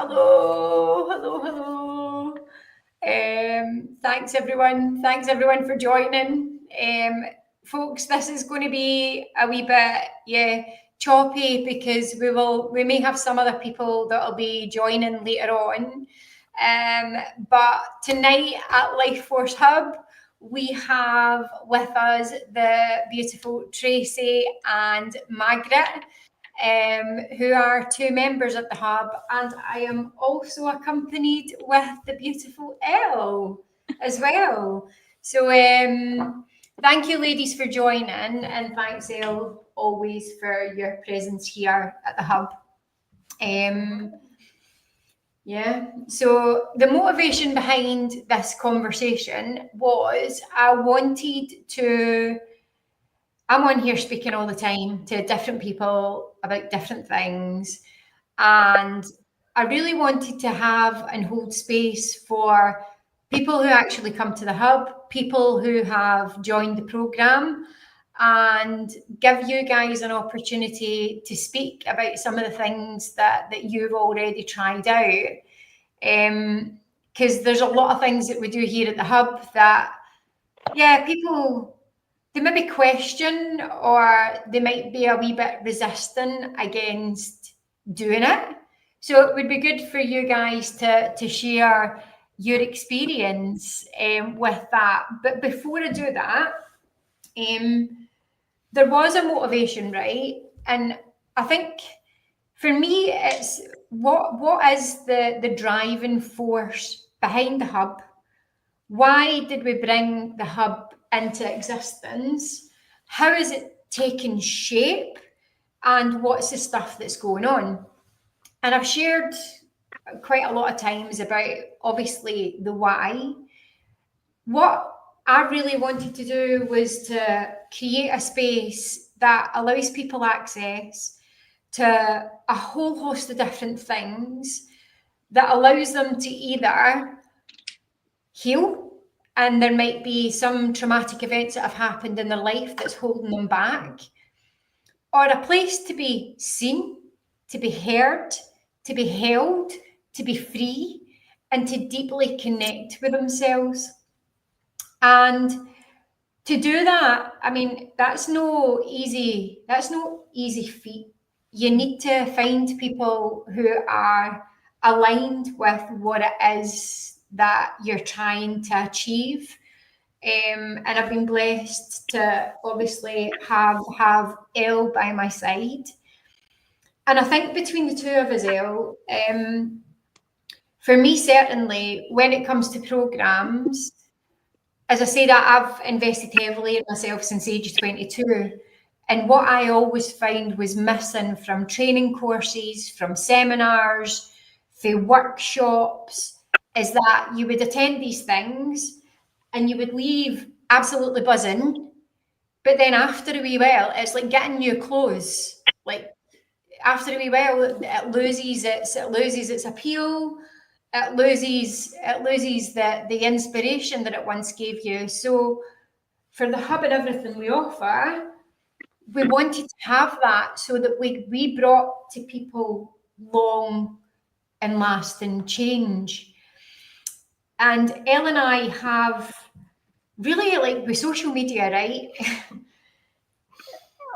Hello. Thanks everyone for joining. Folks, this is going to be a wee bit choppy because we may have some other people that'll be joining later on. But tonight at Life Force Hub, we have with us the beautiful Tracy and Margaret, who are two members at the Hub, and I am also accompanied with the beautiful Elle as well. So thank you ladies for joining, and thanks Elle always for your presence here at the Hub. So the motivation behind this conversation was I'm on here speaking all the time to different people about different things, and I really wanted to have and hold space for people who actually come to the Hub, people who have joined the programme, and give you guys an opportunity to speak about some of the things that you've already tried out. Because there's a lot of things that we do here at the Hub that, people, they maybe question, or they might be a wee bit resistant against doing it. So it would be good for you guys to share your experience with that. But before I do that, there was a motivation, right? And I think for me, it's what is the driving force behind the Hub? Why did we bring the Hub into existence? How is it taking shape? And what's the stuff that's going on? And I've shared quite a lot of times about, obviously, the why. What I really wanted to do was to create a space that allows people access to a whole host of different things that allows them to either heal, and there might be some traumatic events that have happened in their life that's holding them back, or a place to be seen, to be heard, to be held, to be free, and to deeply connect with themselves. And to do that, I mean, that's no easy feat. You need to find people who are aligned with what it is that you're trying to achieve. And I've been blessed to obviously have Elle by my side. And I think between the two of us, Elle, for me, certainly, when it comes to programs, as I say that, I've invested heavily in myself since age 22. And what I always found was missing from training courses, from seminars, from workshops, is that you would attend these things and you would leave absolutely buzzing. But then after a wee while, it's like getting new clothes. Like after a wee while, it loses its appeal. It loses the inspiration that it once gave you. So for the Hub and everything we offer, we wanted to have that so that we brought to people long and lasting change. And Elle and I have really, like, with social media, right?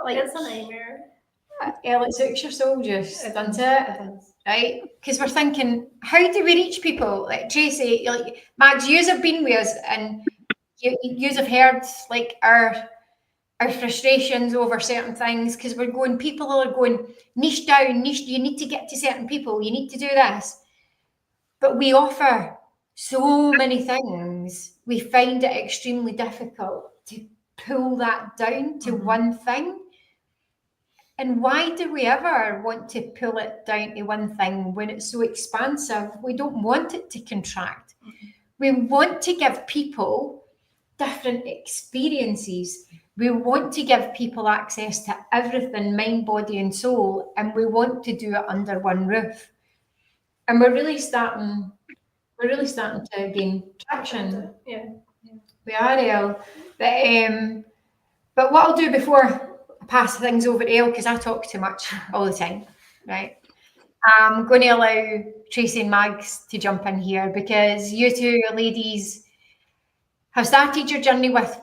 Like, it's a nightmare. Elle, it suits your soul just, doesn't it? Right? Because we're thinking, how do we reach people? Like Tracy, like Mags, yous have been with us, and yous have heard like our frustrations over certain things, because people are going niche down, niche. You need to get to certain people. You need to do this, but we offer so many things. We find it extremely difficult to pull that down to one thing. And why do we ever want to pull it down to one thing when it's so expansive? We don't want it to contract. We want to give people different experiences. We want to give people access to everything, mind, body, and soul, and we want to do it under one roof. And we're really starting to gain traction. Yeah. We are, Elle. But what I'll do before I pass things over to Elle, because I talk too much all the time, right? I'm going to allow Tracy and Mags to jump in here because you two ladies have started your journey with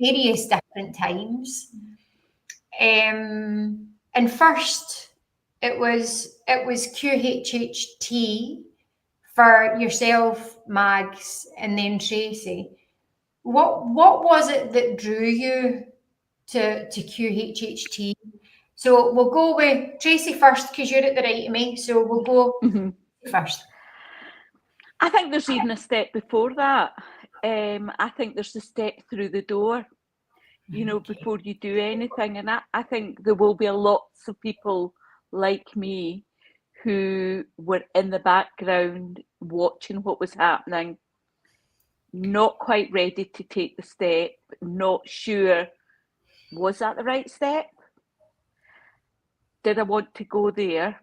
various different times. And first, it was QHHT for yourself, Mags, and then Tracy. What was it that drew you to QHHT? So we'll go with Tracy first because you're at the right of me. So we'll go first. I think there's even a step before that. I think there's a step through the door, before you do anything. And I think there will be lots of people like me who were in the background watching what was happening, not quite ready to take the step, not sure, was that the right step? Did I want to go there?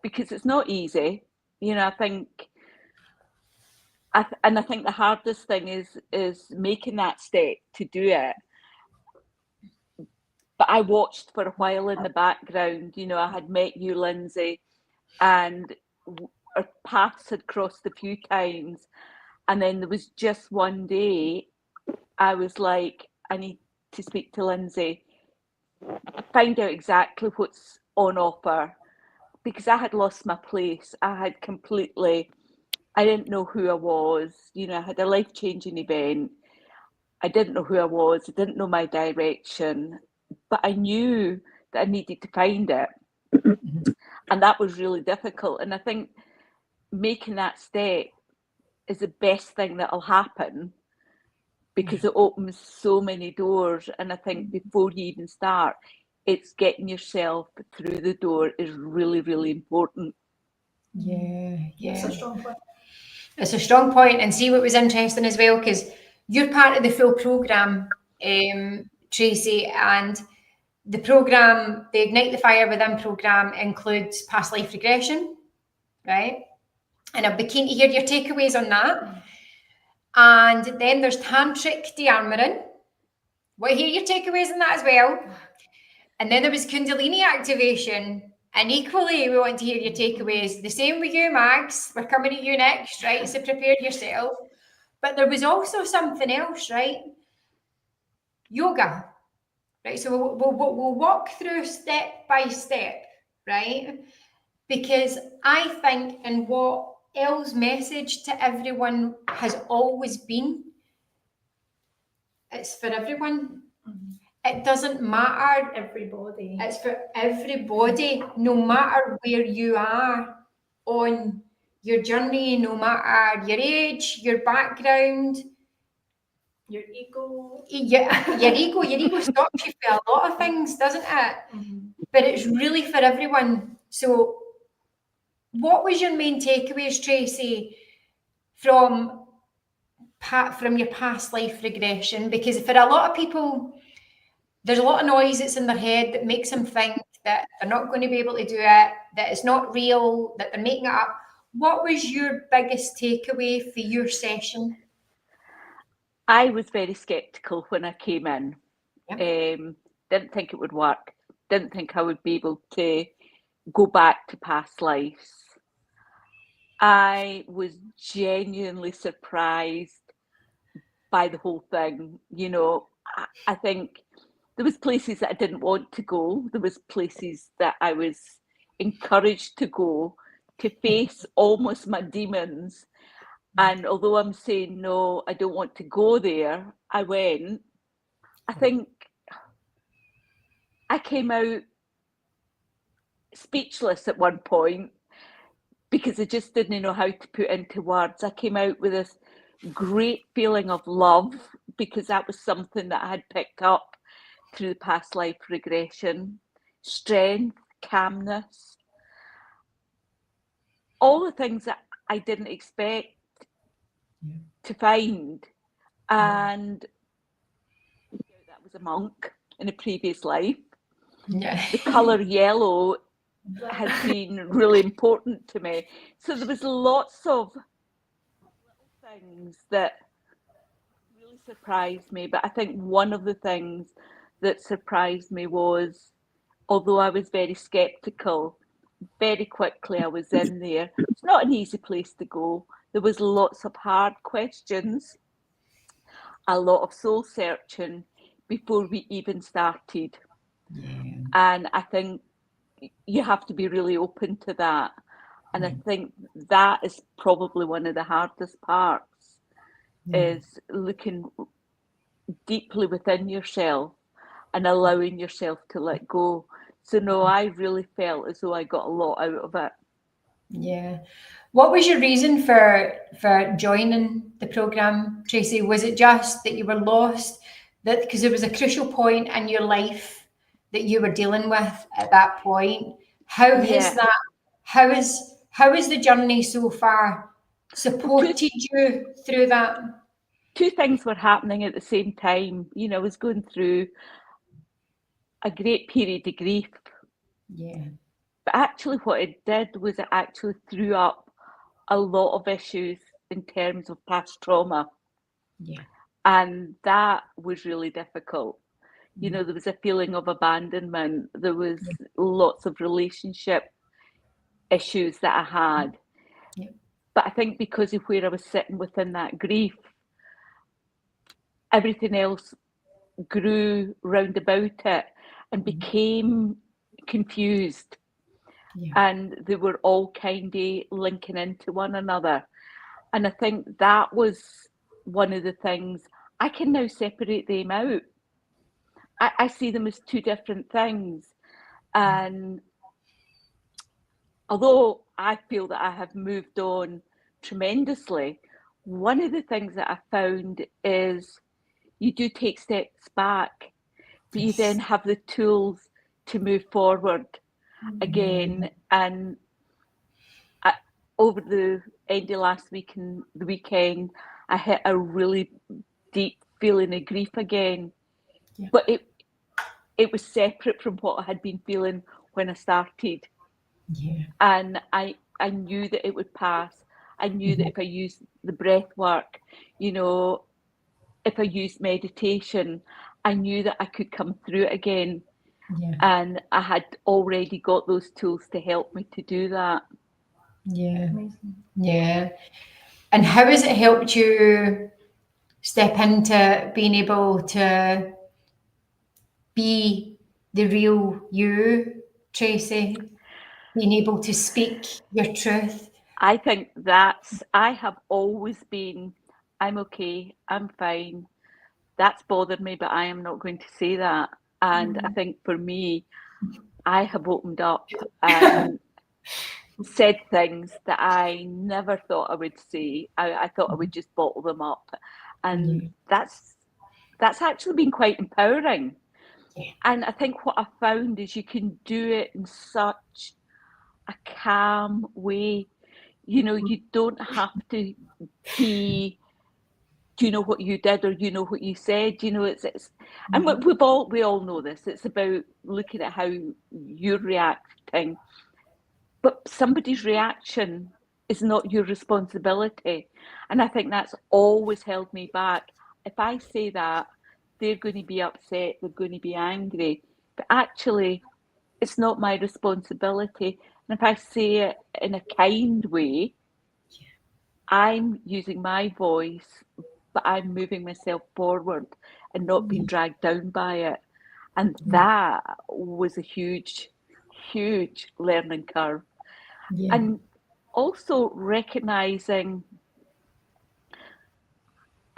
Because it's not easy. I think the hardest thing is making that step to do it. But I watched for a while in the background. I had met you, Lindsay, and our paths had crossed a few times. And then there was just one day I was like, I need to speak to Lindsay, find out exactly what's on offer, because I had lost my place. I didn't know who I was. I had a life-changing event. I didn't know who I was. I didn't know my direction, but I knew that I needed to find it. And that was really difficult. And I think making that step is the best thing that'll happen, because it opens so many doors. And I think before you even start, it's getting yourself through the door is really, really important. Yeah. It's a strong point. It's a strong point. And see what was interesting as well, because you're part of the full programme, Tracy, and the programme, the Ignite the Fire Within programme, includes past life regression, right? And I'd be keen to hear your takeaways on that. And then there's tantric de-armoring. Want to hear your takeaways on that as well. And then there was Kundalini activation. And equally, we want to hear your takeaways. The same with you, Mags. We're coming at you next, right? So prepare yourself. But there was also something else, right? Yoga, right? So we'll walk through step by step, right? Because I think, and what Elle's message to everyone has always been, it's for everyone. It doesn't matter. Everybody. It's for everybody, no matter where you are on your journey, no matter your age, your background, your ego. Your ego stops you for a lot of things, doesn't it? But it's really for everyone. So what was your main takeaways, Tracy, from your past life regression? Because for a lot of people, there's a lot of noise that's in their head that makes them think that they're not going to be able to do it, that it's not real, that they're making it up. What was your biggest takeaway for your session? I was very sceptical when I came in. Didn't think it would work. Didn't think I would be able to go back to past lives. I was genuinely surprised by the whole thing. I think there was places that I didn't want to go. There was places that I was encouraged to go, to face almost my demons. And although I'm saying, no, I don't want to go there, I went. I think I came out speechless at one point because I just didn't know how to put into words. I came out with this great feeling of love, because that was something that I had picked up through the past life regression. Strength, calmness, all the things that I didn't expect to find. And that was a monk in a previous life. The colour yellow has been really important to me. So there was lots of little things that really surprised me. But I think one of the things that surprised me was, although I was very sceptical, very quickly I was in there. It's not an easy place to go. There was lots of hard questions, a lot of soul searching before we even started. Yeah. And I think you have to be really open to that. And I think that is probably one of the hardest parts, is looking deeply within yourself and allowing yourself to let go. So no, I really felt as though I got a lot out of it. Yeah. What was your reason for joining the program, Tracy? Was it just that you were lost? That because there was a crucial point in your life that you were dealing with at that point? How has that? How is the journey so far supported you through that? Two things were happening at the same time. You know, I was going through a great period of grief. Yeah. But actually what it did was it actually threw up a lot of issues in terms of past trauma. Yeah. And that was really difficult. You know, there was a feeling of abandonment. There was lots of relationship issues that I had. Yeah. But I think because of where I was sitting within that grief, everything else grew round about it and became confused. Yeah. And they were all kind of linking into one another. And I think that was one of the things. I can now separate them out. I see them as two different things. And although I feel that I have moved on tremendously, one of the things that I found is you do take steps back, but you then have the tools to move forward again. And over the end of last week and the weekend, I hit a really deep feeling of grief again. Yeah. But it was separate from what I had been feeling when I started. Yeah. And I knew that it would pass. I knew that if I used the breath work, you know, if I used meditation, I knew that I could come through it again. Yeah. And I had already got those tools to help me to do that. Yeah. Yeah. And how has it helped you step into being able to be the real you, Tracy? Being able to speak your truth? I think I have always been, I'm okay, I'm fine. That's bothered me, but I am not going to say that. And I think for me, I have opened up and said things that I never thought I would say. I thought I would just bottle them up. And that's actually been quite empowering. Yeah. And I think what I found is you can do it in such a calm way. You know, you don't have to be, do you know what you did or you know what you said? You know, it's and we all know this. It's about looking at how you're reacting. But somebody's reaction is not your responsibility. And I think that's always held me back. If I say that, they're going to be upset, they're going to be angry. But actually, it's not my responsibility. And if I say it in a kind way, I'm using my voice, but I'm moving myself forward and not being dragged down by it. And that was a huge, huge learning curve. Yeah. And also recognizing,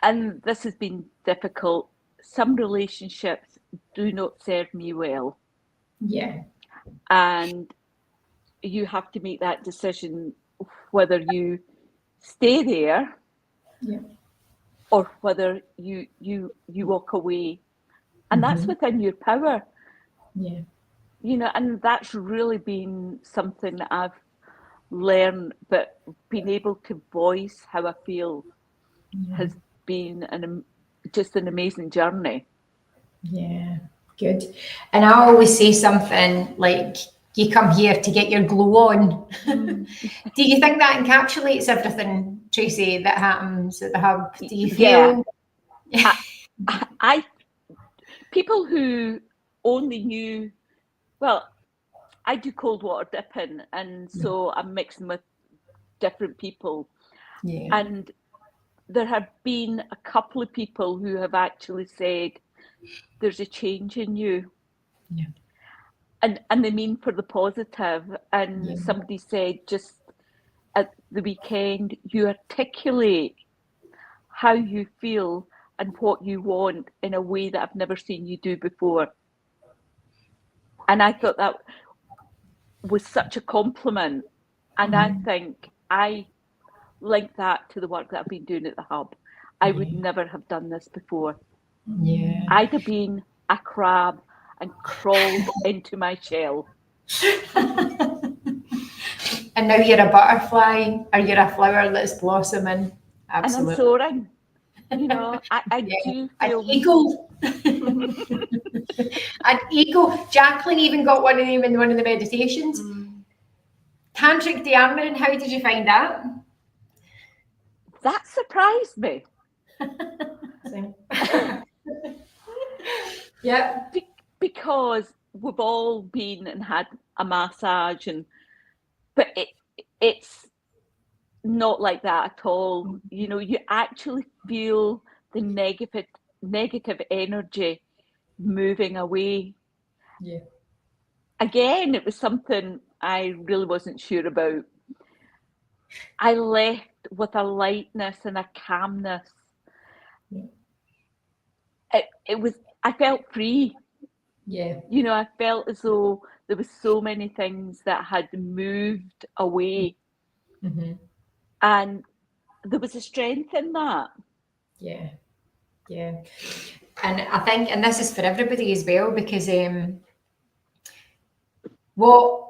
and this has been difficult, some relationships do not serve me well. Yeah. And you have to make that decision whether you stay there or whether you walk away. And that's within your power. Yeah. You know, and that's really been something that I've learned, but being able to voice how I feel has been just an amazing journey. Yeah, good. And I always say something like, you come here to get your glow on. Do you think that encapsulates everything, Tracy, that happens at the hub? Do you feel? Yeah. I people who only knew, well, I do cold water dipping, and so I'm mixing with different people. Yeah. And there have been a couple of people who have actually said, there's a change in you. Yeah. And they mean for the positive. And Yeah. somebody said just at the weekend, you articulate how you feel and what you want in a way that I've never seen you do before. And I thought that was such a compliment. And I think I link that to the work that I've been doing at the Hub. I would never have done this before. Yeah. I'd have been a crab and crawled into my shell. And now you're a butterfly, or you're a flower that's blossoming. Absolutely. And I'm soaring. You know, I do feel... An eagle. An eagle. Jacqueline even got one of them in one of the meditations. Tantric dearmoring, how did you find that? That surprised me. Yeah. Because we've all been and had a massage, but it's not like that at all. You know, you actually feel the negative energy moving away. Yeah. Again, it was something I really wasn't sure about. I left with a lightness and a calmness. Yeah. I felt free. Yeah. You know, I felt as though there was so many things that had moved away. And there was a strength in that. Yeah. Yeah. And I think, and this is for everybody as well, because what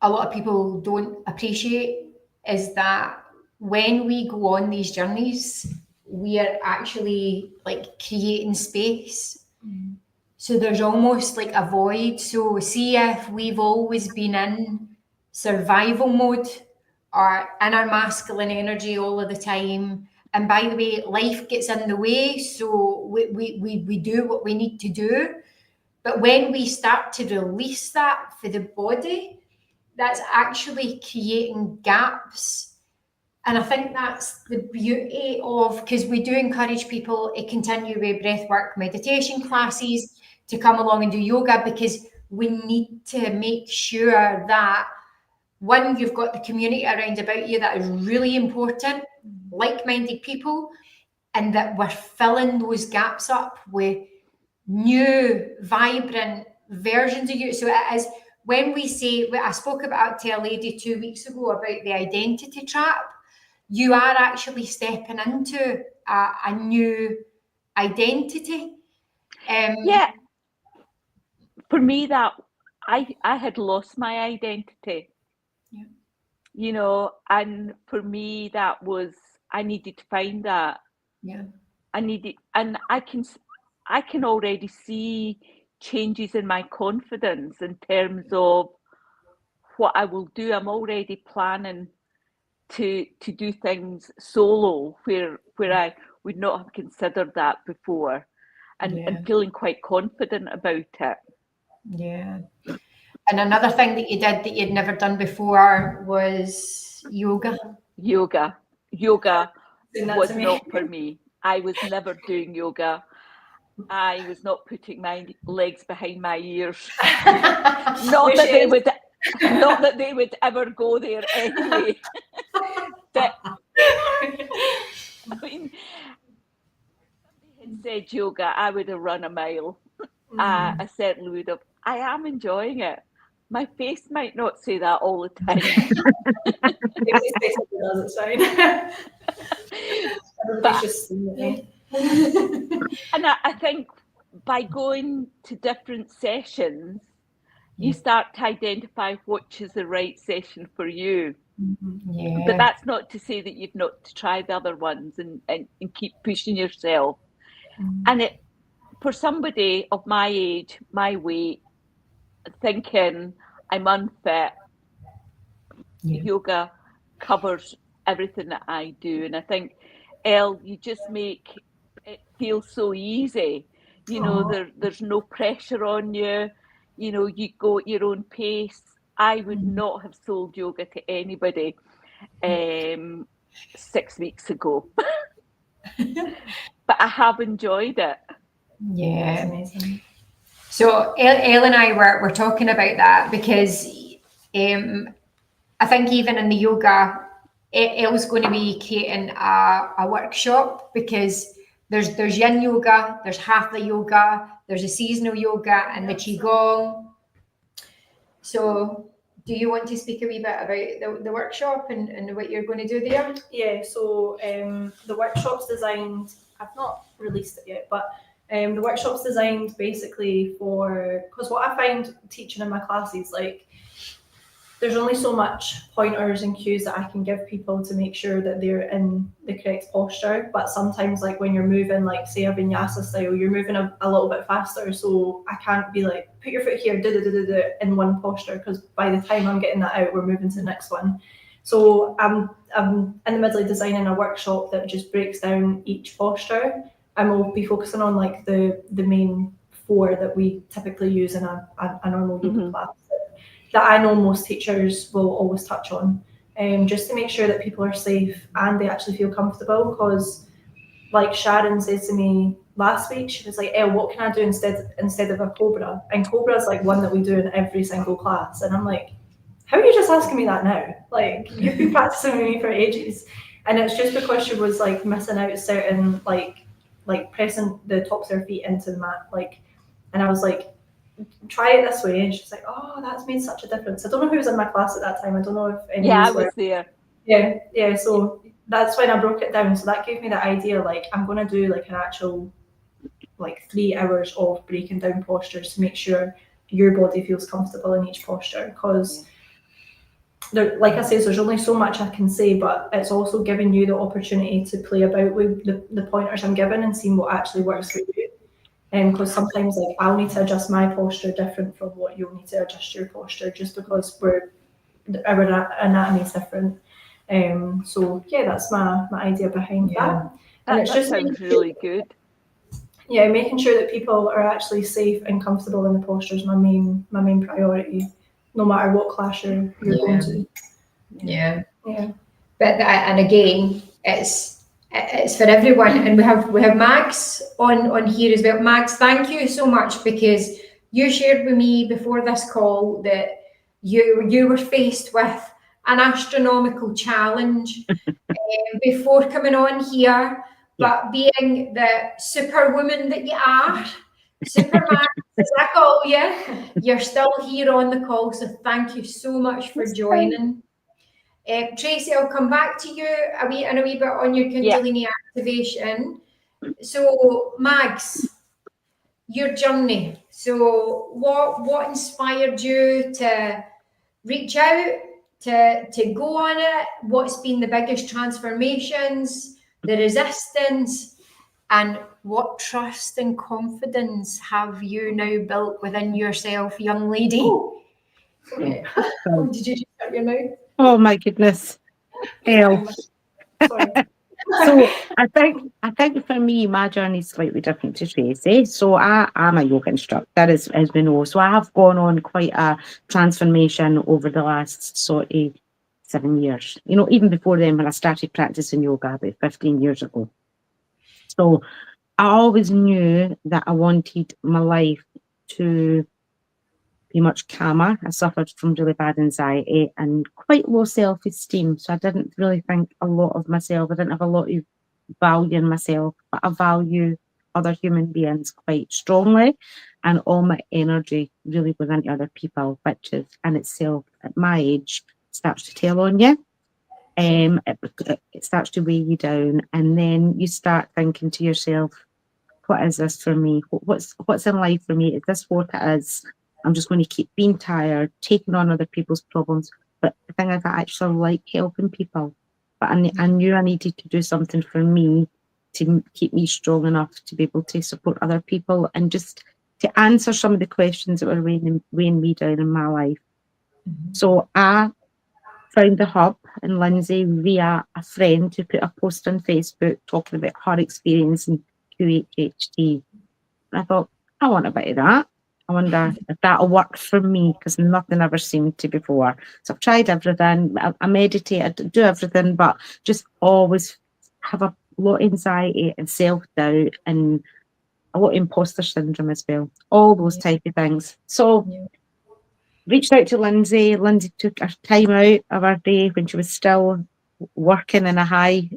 a lot of people don't appreciate is that when we go on these journeys, we are actually like creating space. So there's almost like a void. So see if we've always been in survival mode or in our masculine energy all of the time. And by the way, life gets in the way. So we do what we need to do. But when we start to release that for the body, that's actually creating gaps. And I think that's the beauty of, because we do encourage people to continue with breathwork meditation classes, to come along and do yoga, because we need to make sure that, one, you've got the community around about you that is really important, like-minded people, and that we're filling those gaps up with new, vibrant versions of you. So it is, when we say, I spoke about to a lady 2 weeks ago about the identity trap, you are actually stepping into a new identity. Yeah. For me, that I had lost my identity. Yeah. You know, and for me, that was, I needed to find that. Yeah. And I can already see changes in my confidence in terms of what I will do. I'm already planning to do things solo where I would not have considered that before, and feeling quite confident about it. Yeah. And another thing that you did that you'd never done before was yoga. Yoga was not for me. I was never doing yoga. I was not putting my legs behind my ears. Not that they would ever go there anyway. I mean, if somebody had said yoga, I would have run a mile. I certainly would have. I am enjoying it. My face might not say that all the time. And I think by going to different sessions, you start to identify which is the right session for you. Yeah. But that's not to say that you've not to try the other ones and keep pushing yourself. And it, for somebody of my age, my weight, thinking I'm unfit, yoga covers everything that I do. And I think, Elle, you just make it feel so easy. You know, there's no pressure on you. You know, you go at your own pace. I would not have sold yoga to anybody 6 weeks ago. But I have enjoyed it. Yeah. It's amazing. So Elle and I were talking about that because I think even in the yoga, Elle's going to be creating a workshop, because there's yin yoga, there's hatha yoga, there's a seasonal yoga, and the qigong. So do you want to speak a wee bit about the workshop and what you're going to do there? Yeah, so the workshop's designed, I've not released it yet, but the workshop's designed basically for, because what I find teaching in my classes, like, there's only so much pointers and cues that I can give people to make sure that they're in the correct posture. But sometimes, like when you're moving, like say a vinyasa style, you're moving a little bit faster. So I can't be like, put your foot here, do in one posture, because by the time I'm getting that out, we're moving to the next one. So I'm in the middle of designing a workshop that just breaks down each posture, and we'll be focusing on like the main 4 that we typically use in a normal yoga class, that I know most teachers will always touch on, just to make sure that people are safe and they actually feel comfortable. Because like Sharon says to me last week, she was like, what can I do instead of a cobra? And cobra is like one that we do in every single class. And I'm like, how are you just asking me that now? Like, you've been practicing with me for ages. And it's just because she was like missing out certain like pressing the tops of her feet into the mat. Like, and I was like, try it this way, and she's like, oh, that's made such a difference. I don't know who was in my class at that time. I don't know if any Yeah, I were. was there. Yeah, so that's when I broke it down. So that gave me the idea, like, I'm going to do like an actual like 3 hours of breaking down postures to make sure your body feels comfortable in each posture. Because there, like I say, there's only so much I can say, but it's also giving you the opportunity to play about with the pointers I'm giving and seeing what actually works for you. Because sometimes, like, I'll need to adjust my posture different from what you'll need to adjust your posture, just because our anatomy is different. So yeah, that's my idea behind that. And it's just sounds really good. Yeah, making sure that people are actually safe and comfortable in the posture is my main priority, no matter what class you're going to. Yeah. But and again, it's for everyone, and we have Max on here as well. Max, thank you so much, because you shared with me before this call that you were faced with an astronomical challenge before coming on here, but being the superwoman that you are, Superman, as I call you, you're still here on the call. So thank you so much for joining. Tracy, I'll come back to you a wee bit on your Kundalini activation. So, Mags, your journey. So, what inspired you to reach out, to go on it? What's been the biggest transformations, the resistance, and what trust and confidence have you now built within yourself, young lady? Did you just shut your mouth? Oh my goodness. sorry. So I think for me, my journey is slightly different to Tracy. So I am a yoga instructor, as we know. So I have gone on quite a transformation over the last sort of 7 years. You know, even before then, when I started practicing yoga about 15 years ago. So I always knew that I wanted my life to be much calmer. I suffered from really bad anxiety and quite low self-esteem. So I didn't really think a lot of myself. I didn't have a lot of value in myself, but I value other human beings quite strongly. And all my energy really goes into other people, which is in itself, at my age, starts to tell on you. It starts to weigh you down. And then you start thinking to yourself, what is this for me? What's in life for me? Is this what it is? I'm just going to keep being tired, taking on other people's problems. But the thing is, I actually like helping people. But I knew I needed to do something for me to keep me strong enough to be able to support other people and just to answer some of the questions that were weighing me down in my life. So I found the hub in Lindsay via a friend who put a post on Facebook talking about her experience in QHHT. And I thought, I want a bit of that. I wonder if that'll work for me, because nothing ever seemed to before. So I've tried everything. I meditate, I do everything, but just always have a lot of anxiety and self-doubt and a lot of imposter syndrome as well. All those type of things. So reached out to Lindsay. Lindsay took her time out of her day when she was still working in a high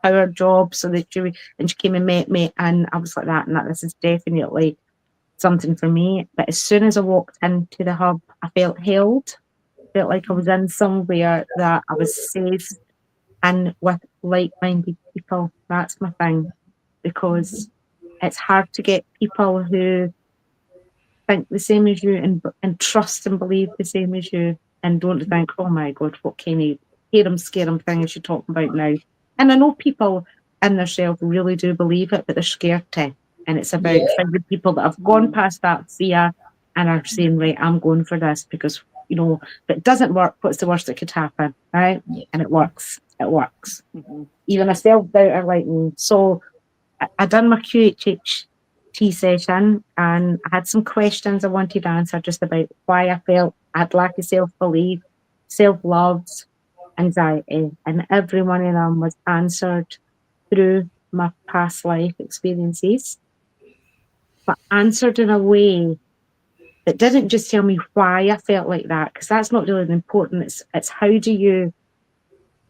power job, so that she came and met me, and I was like that this is definitely something for me. But as soon as I walked into the hub, I felt held, felt like I was in somewhere that I was safe and with like-minded people. That's my thing, because it's hard to get people who think the same as you and trust and believe the same as you, and don't think, oh my God, what kind of scare 'em thing is she talking about now? And I know people in themselves really do believe it, but they're scared to. And it's about finding people that have gone past that fear and are saying, right, I'm going for this, because, you know, if it doesn't work, what's the worst that could happen, right? And it works. It works. Even a self-doubter like me. So I done my QHHT session, and I had some questions I wanted to answer just about why I felt I had lack of self-belief, self-love, anxiety, and every one of them was answered through my past life experiences, but answered in a way that didn't just tell me why I felt like that, because that's not really important. It's how do you,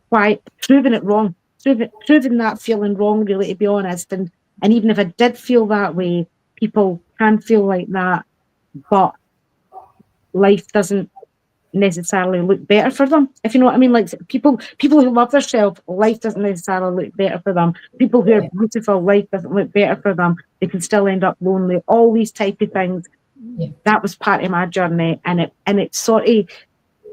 why, proving it wrong, proving that feeling wrong, really, to be honest. And even if I did feel that way, people can feel like that, but life doesn't necessarily look better for them, if you know what I mean. Like people who love themselves, life doesn't necessarily look better for them. People who are beautiful, life doesn't look better for them. They can still end up lonely. All these type of things. That was part of my journey, and it sort of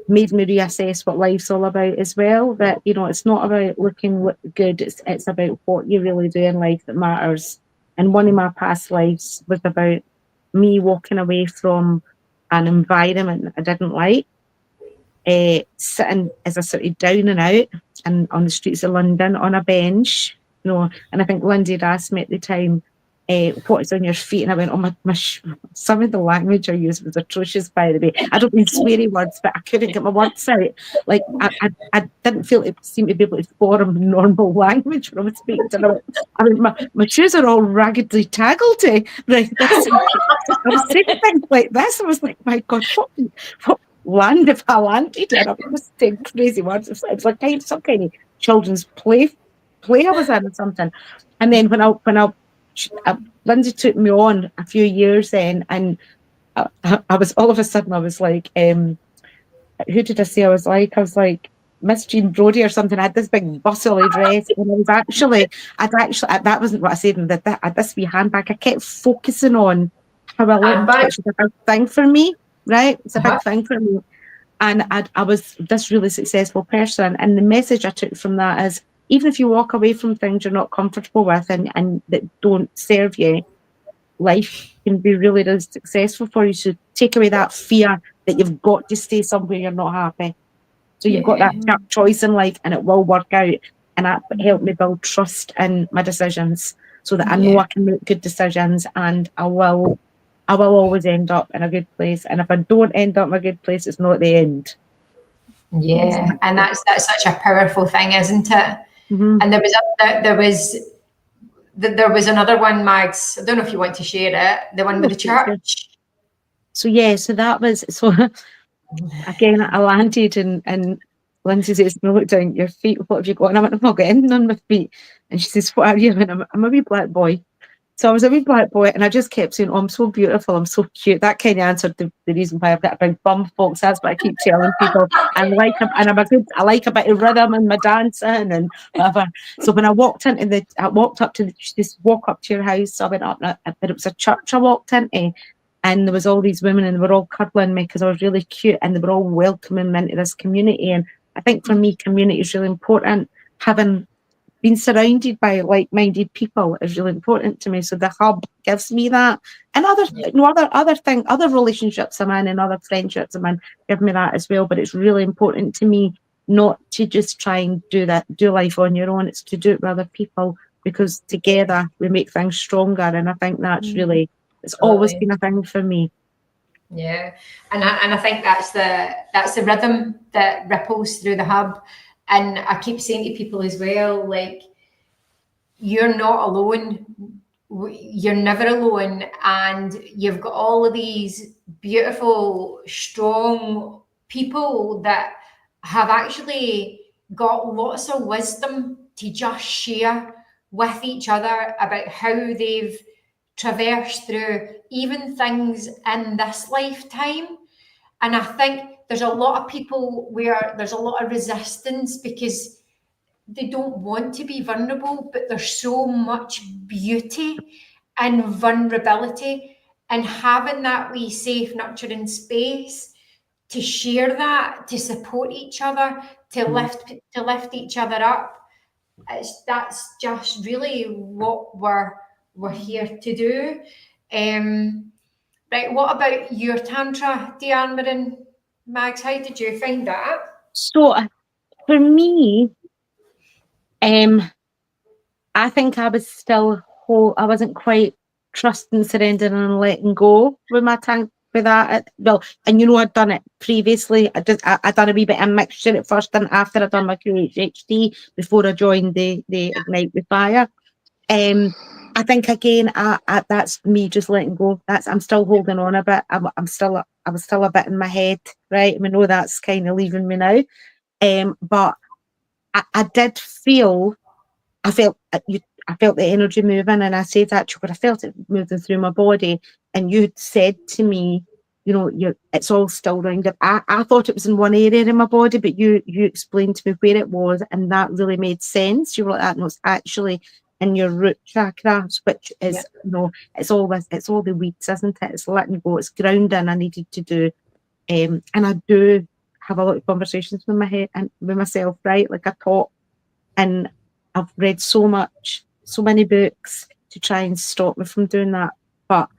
made me reassess what life's all about as well. That, you know, it's not about looking good, it's about what you really do in life that matters. And one of my past lives was about me walking away from an environment I didn't like, sitting as a sort of down and out and on the streets of London on a bench, you know. And I think Lindsay had asked me at the time, what is on your feet? And I went, oh, my some of the language I used was atrocious, by the way. I don't mean sweary words, but I couldn't get my words out. Like, I didn't feel it seemed to be able to form normal language when I was speaking to them. I mean, my shoes are all raggedly taggledy. Right? I was saying things like this. I was like, my God, what land if I landed in? I was just saying crazy words. It was like some kind of children's play I was in or something. And then when I Lindsay took me on a few years then, and I was all of a sudden I was like, who did I say I was like? I was like Miss Jean Brodie or something. I had this big bustly dress, and I'd actually that wasn't what I said. And that I had this wee handbag. I kept focusing on how I looked, which is a big thing for me, right? It's a big thing for me. And I was this really successful person, and the message I took from that is, even if you walk away from things you're not comfortable with and that don't serve you, life can be really, really successful for you. So take away that fear that you've got to stay somewhere you're not happy. So you've got that choice in life, and it will work out. And that helped me build trust in my decisions, so that I know I can make good decisions, and I will always end up in a good place. And if I don't end up in a good place, it's not the end. Yeah, and that's such a powerful thing, isn't it? Mm-hmm. And there was another one, Mags. I don't know if you want to share it. The one with the church. So that was again. I landed and Lindsay says, "No, look down your feet. What have you got?" And I went, "I've not got anything on my feet." And she says, "What are you?" And I'm a wee black boy. So I was a wee black boy, and I just kept saying, "Oh, I'm so beautiful, I'm so cute." That kind of answered the reason why I've got a big bum, folks. That's what I keep telling people. I like a bit of rhythm in my dancing and whatever. So when I walked up to this walk up to your house. So I went up, but it was a church I walked into, and there was all these women, and they were all cuddling me because I was really cute, and they were all welcoming me into this community. And I think for me, community is really important. Having being surrounded by like-minded people is really important to me. So the hub gives me that, and other relationships I'm in and other friendships I'm in give me that as well. But it's really important to me not to just try and do life on your own. It's to do it with other people, because together we make things stronger. And I think that's really It's always been a thing for me. Yeah, and I think that's the rhythm that ripples through the hub. And I keep saying to people as well, like, you're not alone. You're never alone, and you've got all of these beautiful, strong people that have actually got lots of wisdom to just share with each other about how they've traversed through even things in this lifetime. And I think there's a lot of people where there's a lot of resistance because they don't want to be vulnerable, but there's so much beauty and vulnerability, and having that wee safe, nurturing space to share that, to support each other, to lift each other up. That's just really what we're here to do. Right, what about your tantra, Deanne and Mags? How did you find that? So for me, I think I was still I wasn't quite trusting, surrendering, and letting go with my tank with that. Well, and I'd done it previously. I done a wee bit of mixture at first, and after I'd done my QHHD before I joined the Ignite with Fire. I think again, that's me just letting go. I'm still holding on a bit. I was still a bit in my head, right? I know that's kind of leaving me now. But I did feel. I felt the energy moving, and I said that to you, but I felt it moving through my body. And you had said to me, it's all still round up. I thought it was in one area in my body, but you explained to me where it was, and that really made sense. You were like, that, no, it's actually in your root chakra, which is, it's all the weeds, isn't it? It's letting go, it's grounding I needed to do. And I do have a lot of conversations with my head and with myself, right? Like I talk, and I've read so many books to try and stop me from doing that. But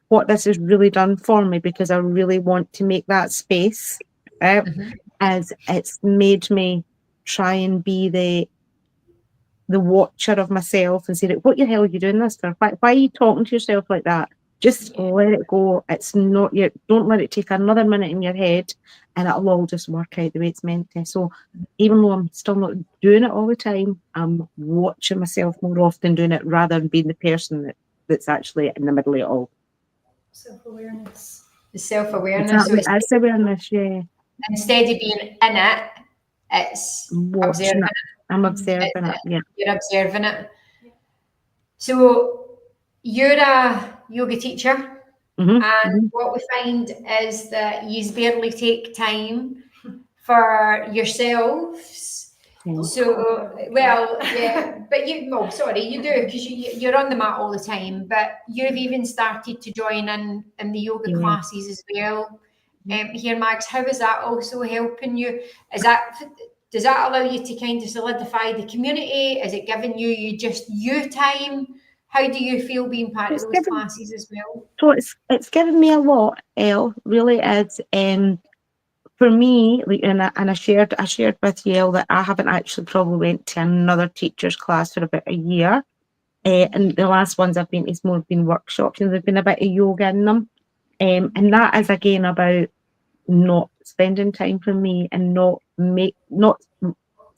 what this has really done for me, because I really want to make that space, as it's made me try and be the watcher of myself and say, what the hell are you doing this for? Why are you talking to yourself like that? Just let it go. It's not your, don't let it take another minute in your head, and it'll all just work out the way it's meant to. So even though I'm still not doing it all the time, I'm watching myself more often doing it rather than being the person that's actually in the middle of it all. Self-awareness. The self-awareness. Exactly. So That's awareness, yeah. Instead of being in it, it's watching it. I'm observing it, yeah. You're observing it. So you're a yoga teacher. And what we find is that you barely take time for yourselves. So, but you do, because you're on the mat all the time, but you've even started to join in the yoga classes as well. Here, Mags, how is that also helping you? Does that allow you to kind of solidify the community? Is it giving you just your time? How do you feel being part of those classes as well? So it's given me a lot, Elle, really is. For me, and I shared with you, Elle, that I haven't actually probably went to another teacher's class for about a year. And the last ones I've been to has more been workshops, and there's been a bit of yoga in them. And that is again about not spending time for me and not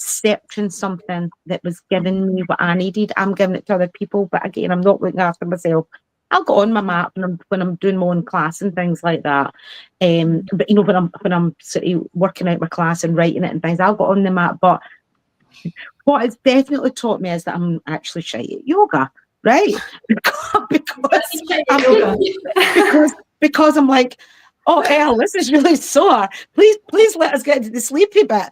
accepting something that was giving me what I needed. I'm giving it to other people, but again, I'm not looking after myself. I'll go on my mat when I'm doing my own class and things like that. But when I'm sort of working out my class and writing it and things, I'll go on the mat. But what it's definitely taught me is that I'm actually shy at yoga, right? because I'm like, oh, Elle, this is really sore. Please let us get into the sleepy bit.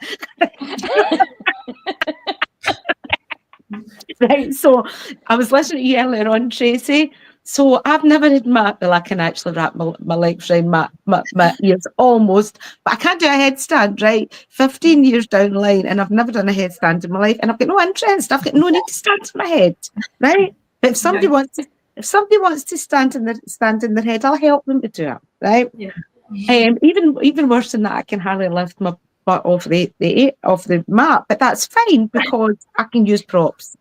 Right. So I was listening to you earlier on, Tracy. So I've never had I can actually wrap my legs around my ears almost, but I can't do a headstand, right? 15 years down the line, and I've never done a headstand in my life, and I've got no interest. I've got no need to stand to my head, right? But if somebody wants to stand in their head, I'll help them to do it, right? Yeah. Even worse than that, I can hardly lift my butt off the mat, but that's fine because I can use props.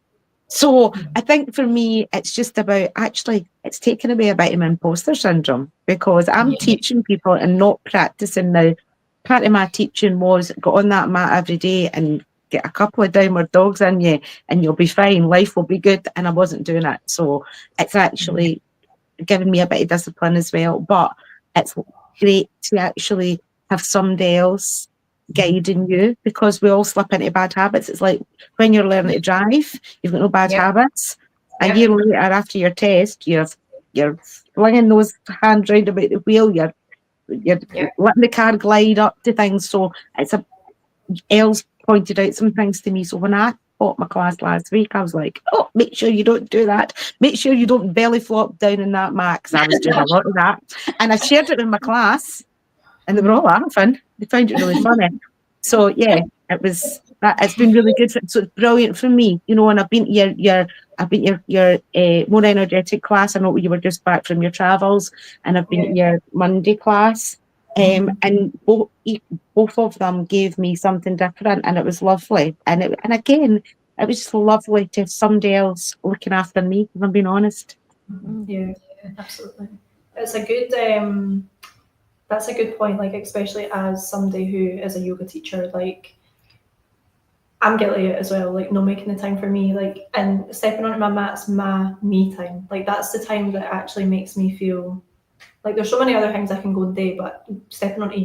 So I think for me, it's just about it's taken away a bit of my imposter syndrome, because I'm teaching people and not practicing now. Part of my teaching was go on that mat every day and get a couple of downward dogs in you and you'll be fine. Life will be good. And I wasn't doing it. So it's actually given me a bit of discipline as well. But it's great to actually have somebody else guiding you, because we all slip into bad habits. It's like when you're learning to drive, you've got no bad habits. A year later, after your test, you're flinging those hands round about the wheel. You're letting the car glide up to things. So Els pointed out some things to me. So when I taught my class last week, I was like, oh, make sure you don't do that. Make sure you don't belly flop down in that mat, because I was doing a lot of that. And I shared it with my class, and they were all laughing. They found it really funny. So yeah, it's been really good. So it's brilliant for me, you know. And I've been your more energetic class. I know you were just back from your travels, and I've been at your Monday class. And both of them gave me something different, and it was lovely. And again, it was just lovely to have somebody else looking after me, if I'm being honest. Yeah, absolutely. It's a good that's a good point, like especially as somebody who is a yoga teacher, like I'm guilty of it as well, like not making the time for me, like, and stepping onto my mat's my me time. Like that's the time that actually makes me feel like there's so many other things I can go in the day, but stepping onto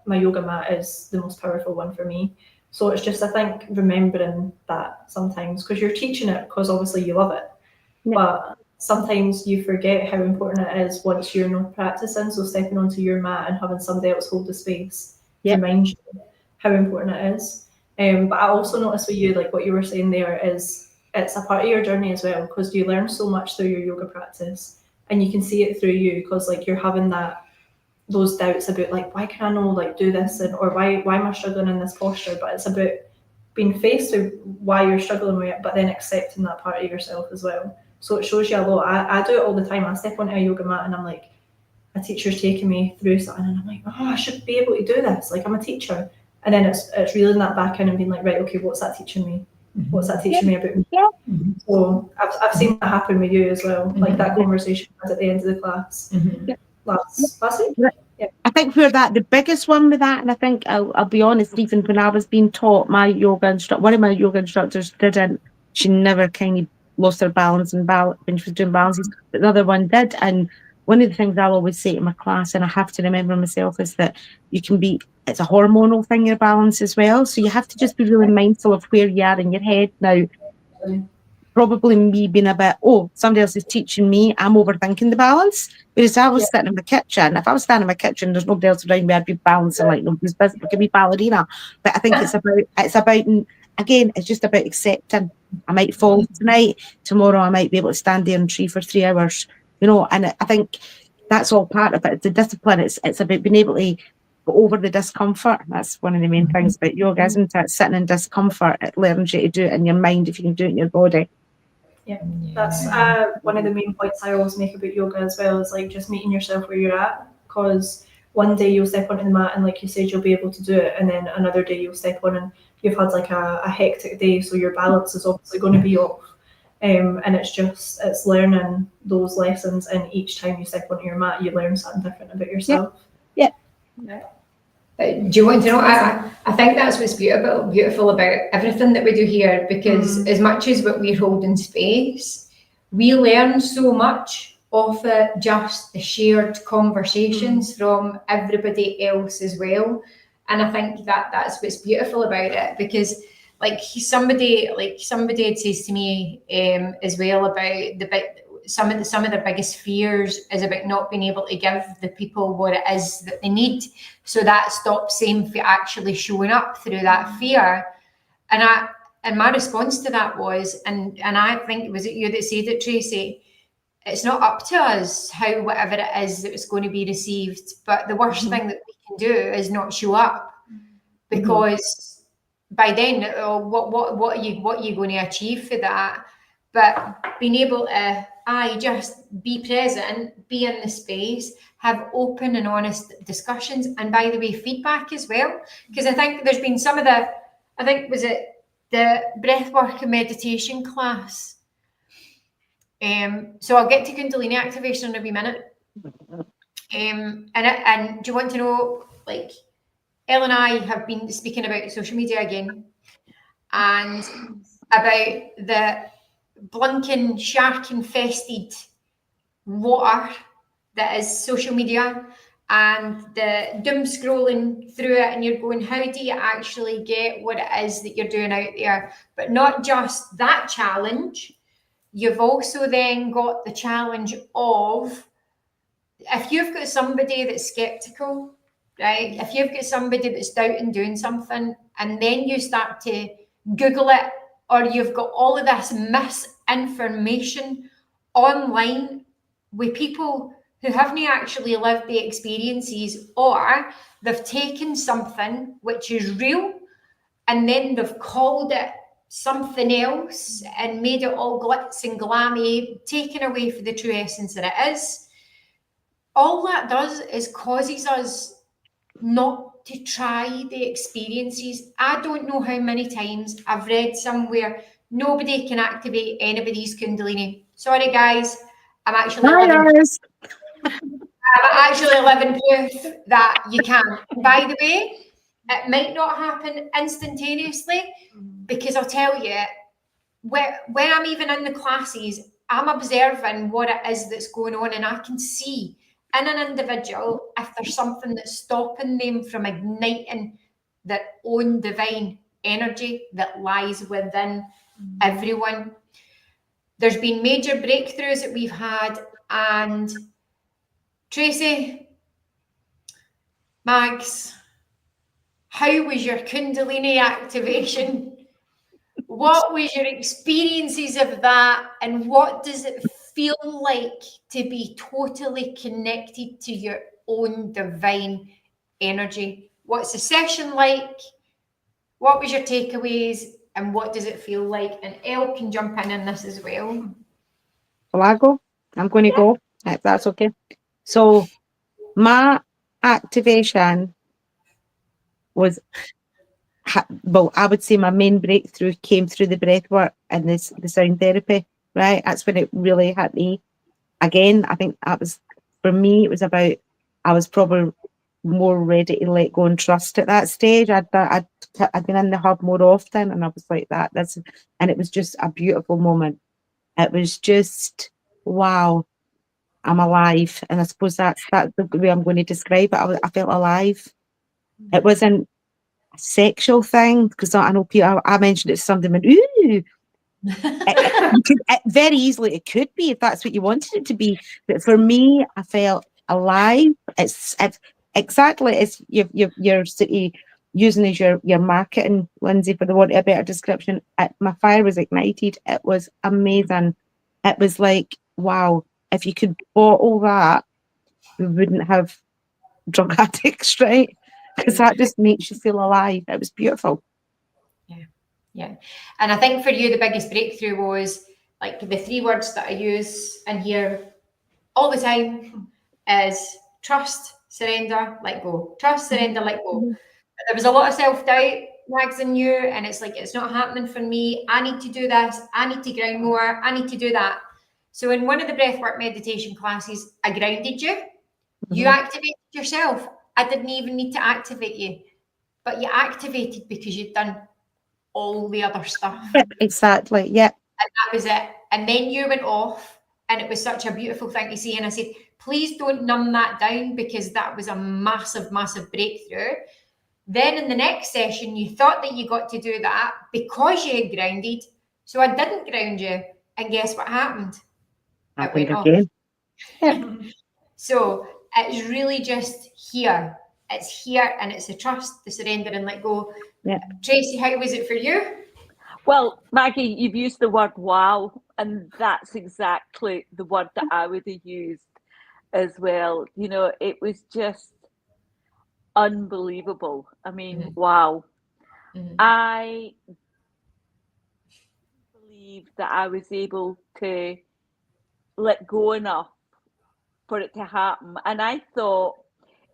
my yoga mat is the most powerful one for me. So it's just, I think, remembering that sometimes, because you're teaching it because obviously you love it, but sometimes you forget how important it is once you're not practicing. So stepping onto your mat and having somebody else hold the space reminds you how important it is. But I also noticed with you, like what you were saying there, is it's a part of your journey as well, because you learn so much through your yoga practice, and you can see it through you, because like you're having those doubts about like, why can I not like do this, and or why am I struggling in this posture? But it's about being faced with why you're struggling with it, but then accepting that part of yourself as well. So it shows you a lot. I do it all the time. I step onto a yoga mat and I'm like, a teacher's taking me through something, and I'm like, oh, I should be able to do this. Like I'm a teacher. And then it's reeling that back in and being like, right, okay, what's that teaching me? What's that teaching me about me? So I've seen that happen with you as well. Like that conversation was at the end of the class last week. I think the biggest one with that, and I think I'll be honest, even when I was being taught, one of my yoga instructors she never kind of lost her balance when she was doing balances, but the other one did. And one of the things I'll always say to my class, and I have to remember myself, is that it's a hormonal thing, your balance as well. So you have to just be really mindful of where you are in your head. Now, probably me being a bit, somebody else is teaching me, I'm overthinking the balance. Whereas I was sitting in my kitchen. If I was standing in my kitchen, there's nobody else around me, I'd be balancing like nobody's business. It could be ballerina. But I think it's about, again, it's just about accepting. I might fall tonight, tomorrow I might be able to stand there and tree for 3 hours, you know, and I think that's all part of it. The discipline, it's about being able to go over the discomfort. That's one of the main things about yoga, isn't it? Sitting in discomfort, it learns you to do it in your mind if you can do it in your body. Yeah, that's one of the main points I always make about yoga as well, is like just meeting yourself where you're at, because one day you'll step onto the mat and like you said, you'll be able to do it, and then another day you'll step on and you've had like a hectic day, so your balance is obviously going to be off, and it's learning those lessons, and each time you step onto your mat you learn something different about yourself. Do you want to know? I think that's what's beautiful about everything that we do here, because as much as what we're holding space, we learn so much off it, just the shared conversations from everybody else as well. And I think that's what's beautiful about it, because like somebody had says to me as well about some of their biggest fears is about not being able to give the people what it is that they need. So that stops them from actually showing up through that fear. And my response to that was, and I think, was it you that said it, Tracy? It's not up to us how whatever it is that it's going to be received. But the worst thing that we can do is not show up, because by then, what are you going to achieve for that? But being able to just be present, be in the space, have open and honest discussions, and by the way, feedback as well. Because I think there's been was it the breathwork and meditation class So I'll get to Kundalini activation in a wee minute. And do you want to know, like, Elle and I have been speaking about social media again, and about the blinking shark infested water that is social media, and the doom scrolling through it, and you're going, how do you actually get what it is that you're doing out there? But not just that challenge, you've also then got the challenge of, if you've got somebody that's skeptical, right? If you've got somebody that's doubting doing something, and then you start to Google it, or you've got all of this misinformation online with people who haven't actually lived the experiences, or they've taken something which is real and then they've called it something else and made it all glitz and glammy, taken away from the true essence that it is. All that does is causes us not to try the experiences. I don't know how many times I've read somewhere nobody can activate anybody's Kundalini. Sorry, guys, I'm actually living proof that you can. By the way, it might not happen instantaneously, because I'll tell you, when I'm even in the classes, I'm observing what it is that's going on, and I can see in an individual if there's something that's stopping them from igniting their own divine energy that lies within everyone. There's been major breakthroughs that we've had, and Tracy, Mags, how was your Kundalini activation? What was your experiences of that, and what does it feel like to be totally connected to your own divine energy? What's the session like? What was your takeaways, and what does it feel like? And Elle can jump in this as well. Will I go? I'm going to go, if that's okay. So my activation was, well, I would say my main breakthrough came through the breath work and the sound therapy, right? That's when it really hit me. Again, I think that was, for me, it was about, I was probably more ready to let go and trust at that stage. I'd been in the hub more often, and I was like and it was just a beautiful moment. It was just, wow, I'm alive. And I suppose that's the way I'm going to describe it. I felt alive. It wasn't a sexual thing, because I know people, I mentioned it to somebody, went, ooh. Very easily it could be, if that's what you wanted it to be. But for me, I felt alive. It's exactly as you're using as your marketing, Lindsay, for the want of a better description. My fire was ignited. It was amazing. It was like, wow, if you could bottle that, we wouldn't have drug addicts, right? Because that just makes you feel alive. It was beautiful. Yeah. And I think for you, the biggest breakthrough was, like, the 3 words that I use in here all the time is trust, surrender, let go. Trust, surrender, let go. But there was a lot of self-doubt, Mags, in you, and it's like, it's not happening for me. I need to do this. I need to ground more. I need to do that. So in one of the breathwork meditation classes, I grounded you. You activated yourself. I didn't even need to activate you, but you activated because you'd done all the other stuff. Yep, exactly. Yeah. And that was it. And then you went off, and it was such a beautiful thing to see. And I said, please don't numb that down, because that was a massive, massive breakthrough. Then in the next session, you thought that you got to do that because you had grounded. So I didn't ground you. And guess what happened? It went off. Yeah. So it's really just here. It's here, and it's the trust, the surrender, and let go. Yeah. Tracy, how was it for you? Well, Maggie, you've used the word wow, and that's exactly the word that I would have used as well. You know, it was just unbelievable. I mean, wow. I believe that I was able to let go enough for it to happen. And I thought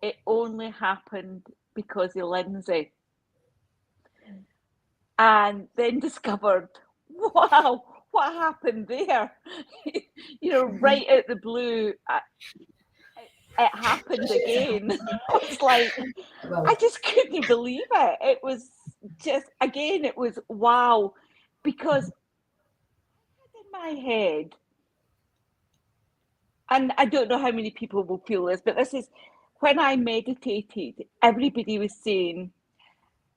it only happened because of Lindsay. And then discovered, wow, what happened there? Right out the blue, it happened again. It's like, I just couldn't believe it. It was just, again, it was wow, because in my head, and I don't know how many people will feel this, but this is, when I meditated, everybody was saying,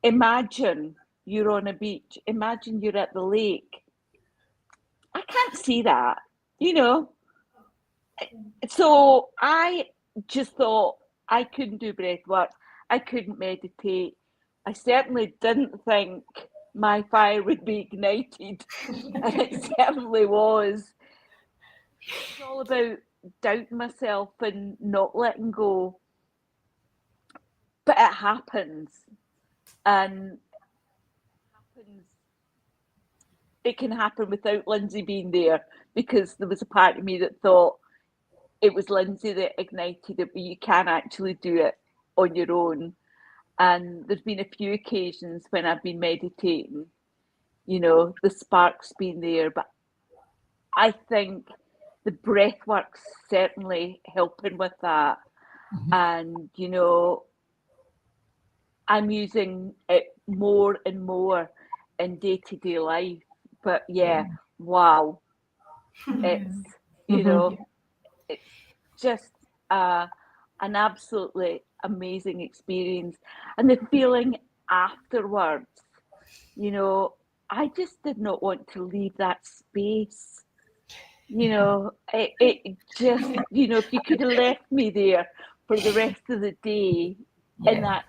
imagine you're on a beach, imagine you're at the lake. I can't see that, So I just thought I couldn't do breath work. I couldn't meditate. I certainly didn't think my fire would be ignited. And it certainly was. It's all about doubting myself and not letting go. But it happens. And it can happen without Lindsay being there, because there was a part of me that thought it was Lindsay that ignited it, but you can actually do it on your own. And there's been a few occasions when I've been meditating, the spark's been there, but I think the breath work's certainly helping with that. And, I'm using it more and more in day-to-day life. But wow. It's, it's just an absolutely amazing experience. And the feeling afterwards, I just did not want to leave that space. It just, if you could have left me there for the rest of the day in that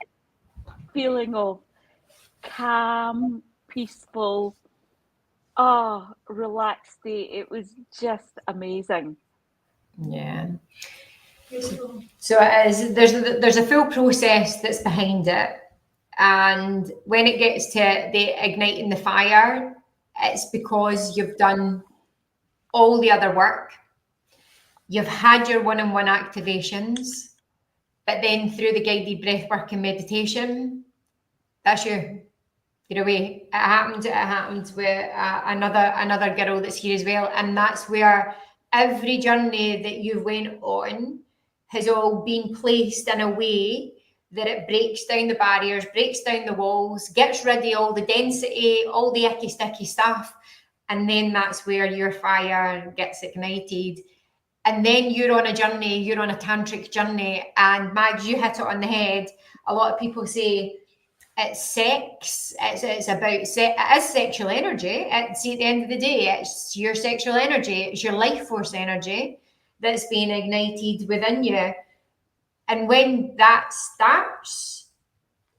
feeling of calm, peaceful, relaxed state, it was just amazing. Yeah. So it is, there's a full process that's behind it. And when it gets to the igniting the fire, it's because you've done all the other work. You've had your one-on-one activations, but then through the guided breath work and meditation, that's you. You're away. It happened with another girl that's here as well. And that's where every journey that you went on has all been placed in a way that it breaks down the barriers, breaks down the walls, gets rid of all the density, all the icky sticky stuff. And then that's where your fire gets ignited. And then you're on a journey, you're on a tantric journey. And Mags, you hit it on the head. A lot of people say it's sex, it's about sex, it is sexual energy. It's at the end of the day, it's your sexual energy, it's your life force energy that's being ignited within you. And when that starts,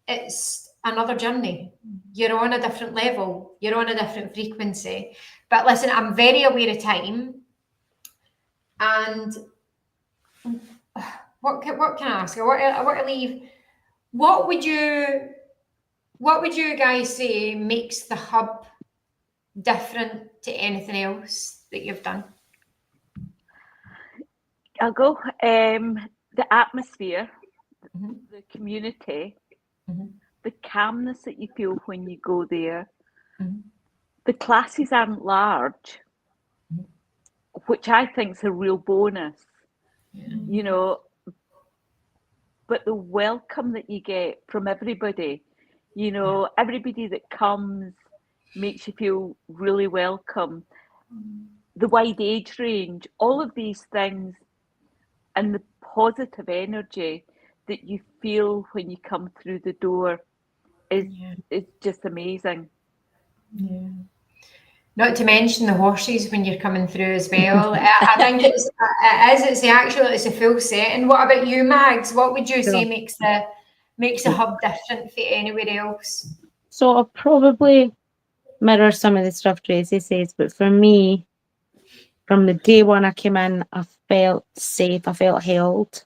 it's another journey. You're on a different level, you're on a different frequency. But listen, I'm very aware of time. And what can I ask? I want to leave. What would you guys say makes the hub different to anything else that you've done? I'll go. The atmosphere, the community, the calmness that you feel when you go there. The classes aren't large, which I think is a real bonus, but the welcome that you get from everybody, everybody that comes makes you feel really welcome. The wide age range, all of these things, and the positive energy that you feel when you come through the door is just amazing. Yeah. Not to mention the horses when you're coming through as well. I think it's a full setting. What about you, Mags? What would you say makes a hub different for anywhere else? So I'll probably mirror some of the stuff Tracy says, but for me, from the day one I came in, I felt safe, I felt held.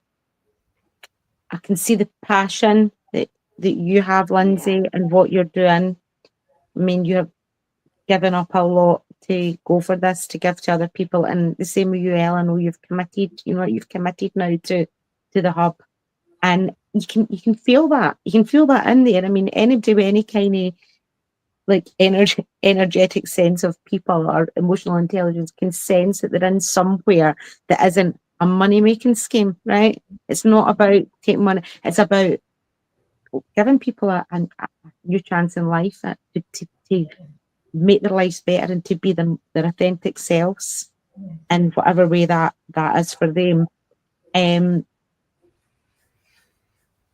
I can see the passion that you have, Lindsay, and what you're doing. I mean, you have given up a lot to go for this, to give to other people, and the same with you, Ellen. You've committed, you've committed now to the hub, and you can feel that. You can feel that in there. I mean, anybody with any kind of like energetic sense of people or emotional intelligence can sense that they're in somewhere that isn't a money-making scheme, right? It's not about taking money. It's about giving people a new chance in life to make their lives better and to be their authentic selves in whatever way that is for them.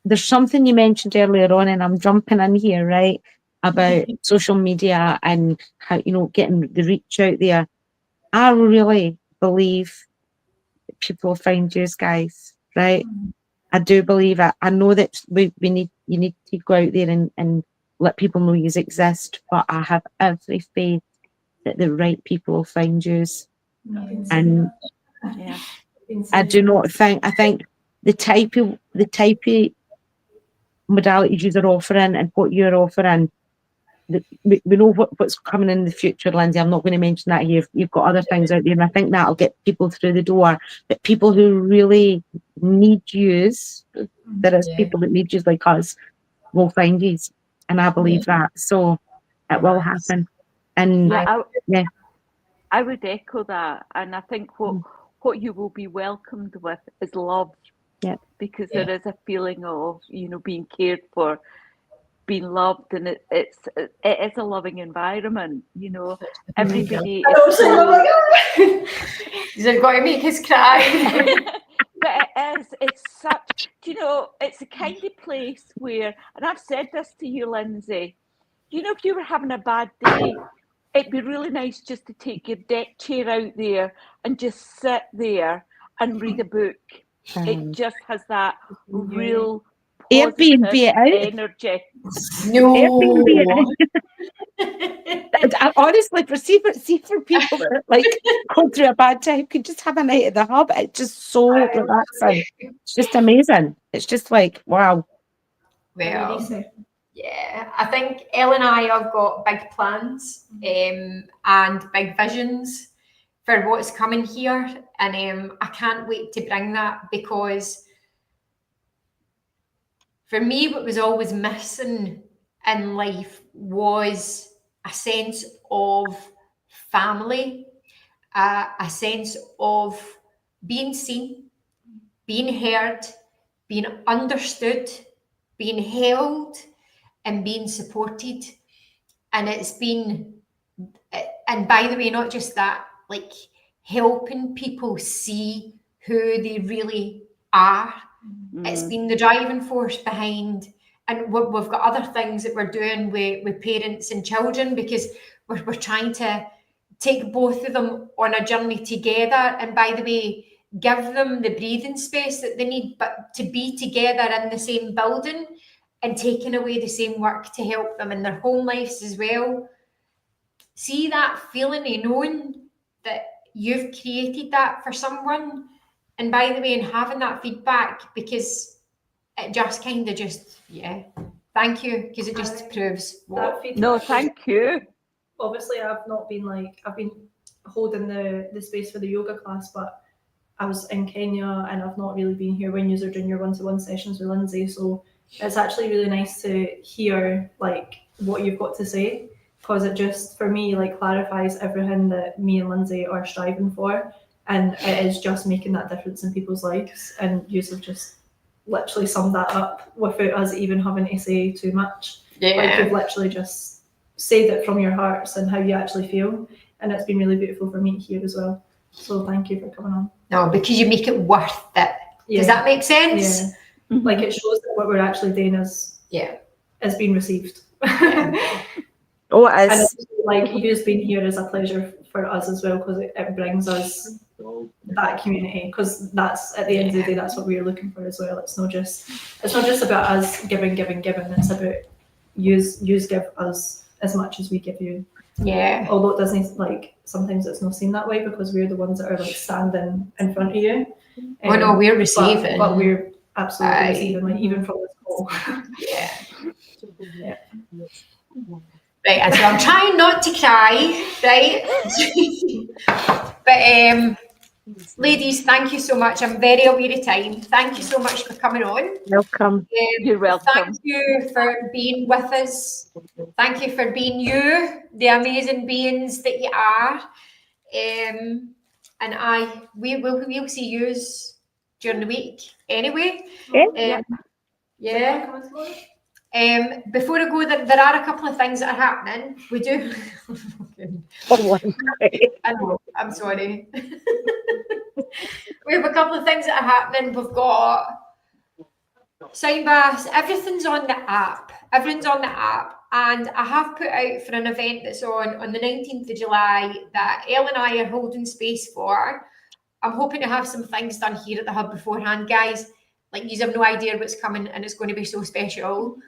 There's something you mentioned earlier on, and I'm jumping in here, right, about social media and how, getting the reach out there. I really believe that people will find you guys, right? I do believe it. I know that you need to go out there and let people know you exist, but I have every faith that the right people will find you. And Yeah. I do not think, I think the type of modalities you're offering and what you're offering, we know what's coming in the future, Lindsay. I'm not going to mention that here. You've got other things out there, and I think that'll get people through the door. But people who really need yous, there is people that need yous like us, will find yous, and I believe that. So it will happen. And I would echo that, and I think what you will be welcomed with is love. Yeah. Because there is a feeling of being cared for, being loved, and it is a loving environment. Everybody is so. You've got to make us cry. But it's such, it's the kind of place where, and I've said this to you, Lindsay, if you were having a bad day, it'd be really nice just to take your deck chair out there and just sit there and read a book. It just has that real positive energy. No. Honestly, see for people that like going through a bad time, could just have a night at the hub. It's just so relaxing. It's just amazing. It's just like, wow. Well, yeah, I think Elle and I have got big plans and big visions for what's coming here, and I can't wait to bring that, because for me, what was always missing in life was a sense of family, a sense of being seen, being heard, being understood, being held, and being supported. And it's been, and by the way, not just that, like helping people see who they really are. It's been the driving force behind, and we've got other things that we're doing with parents and children, because we're trying to take both of them on a journey together, and by the way, give them the breathing space that they need, but to be together in the same building and taking away the same work to help them in their home lives as well. See that feeling of knowing that you've created that for someone, and by the way, and having that feedback, because it just kind of thank you, because it just proves what. No, thank you. Obviously, I've been holding the space for the yoga class, but I was in Kenya and I've not really been here when you're doing your one-to-one sessions with Lindsay. So it's actually really nice to hear like what you've got to say, because it just, for me, like clarifies everything that me and Lindsay are striving for. And it is just making that difference in people's lives. And you've just literally summed that up without us even having to say too much. Like you've literally just said it from your hearts and how you actually feel. And it's been really beautiful for me to hear as well. So thank you for coming on. No, because you make it worth it. Yeah. Does that make sense? Yeah. Mm-hmm. Like it shows that what we're actually doing is being received. Oh, it is. And like you's been here is a pleasure for us as well, because it brings us that community, because that's at the end of the day, that's what we're looking for as well. It's not just about us giving. It's about yous give us as much as we give you. Yeah. Although it doesn't, like, sometimes it's not seen that way because we're the ones that are like standing in front of you. Oh no, we're receiving. But we're absolutely receiving, like even from this call. Yeah. Right, so I'm trying not to cry, right? But Ladies, thank you so much. I'm very aware of time. Thank you so much for coming on. Welcome. You're welcome. Thank you for being with us. Thank you for being you, the amazing beings that you are. And we'll see yous during the week anyway. Yeah. Yeah. Before I go, there are a couple of things that are happening. We do. For one. I know, I'm sorry. We have a couple of things that are happening. We've got Sign Baths, everything's on the app. Everything's on the app. And I have put out for an event that's on the 19th of July that Elle and I are holding space for. I'm hoping to have some things done here at the Hub beforehand, guys. Like, you have no idea what's coming, and it's going to be so special.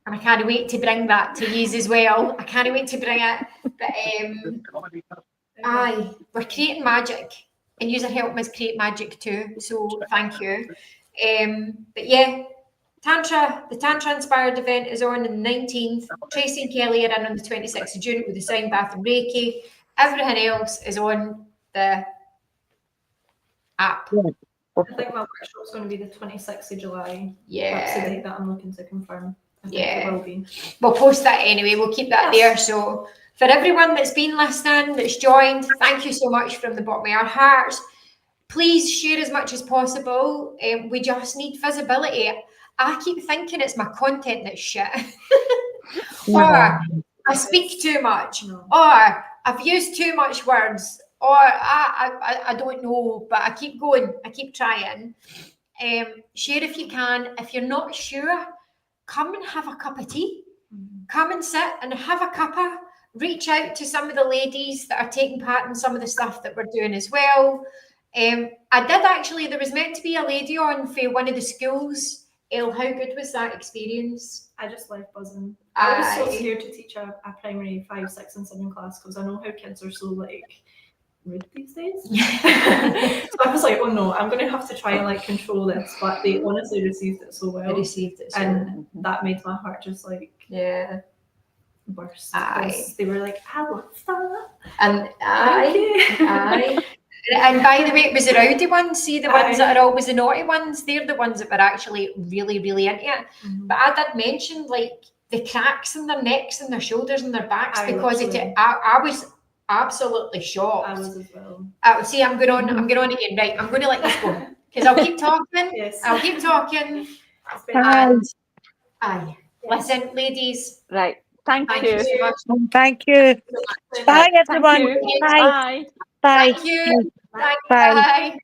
And I can't wait to bring that to yous as well. I can't wait to bring it. But aye, we're creating magic, and yous are helping us create magic too. So thank you. But yeah, the Tantra Inspired event is on the 19th. Tracy and Kelly are in on the 26th of June with the Sound Bath and Reiki. Everything else is on the app. I think my workshop's going to be the 26th of July. Yeah. That's the date that I'm looking to confirm. I think it will be. We'll post that anyway. We'll keep that there. So for everyone that's been listening, that's joined, thank you so much from the bottom of our hearts. Please share as much as possible. We just need visibility. I keep thinking it's my content that's shit. Or I speak too much. Or I've used too much words. Or I don't know, but I keep going. I keep trying. Share if you can. If you're not sure, come and have a cup of tea. Come and sit and have a cuppa. Reach out to some of the ladies that are taking part in some of the stuff that we're doing as well. I did actually, there was meant to be a lady on for one of the schools. Elle, how good was that experience? I just left buzzing. I was so scared to teach a primary 5, 6 and 7 class because I know how kids are so like rude these days. So I was like, oh no, I'm going to have to try and like control this, but they honestly received it so well. They received it so and that made my heart just like burst. They were like, I love that. And and by the way, it was the rowdy ones. See, the ones that are always the naughty ones, they're the ones that were actually really, really into it. But I did mention like the cracks in their necks and their shoulders and their backs because I was absolutely shocked. I was as well. See, I'm going on again. Right, I'm going to let this go because I'll keep talking. Yes. I'll keep talking. Listen, ladies. Right. Thank you so much. Thank you. Bye, everyone. Thank you. Bye. Bye. Bye. Thank you. Bye. Bye.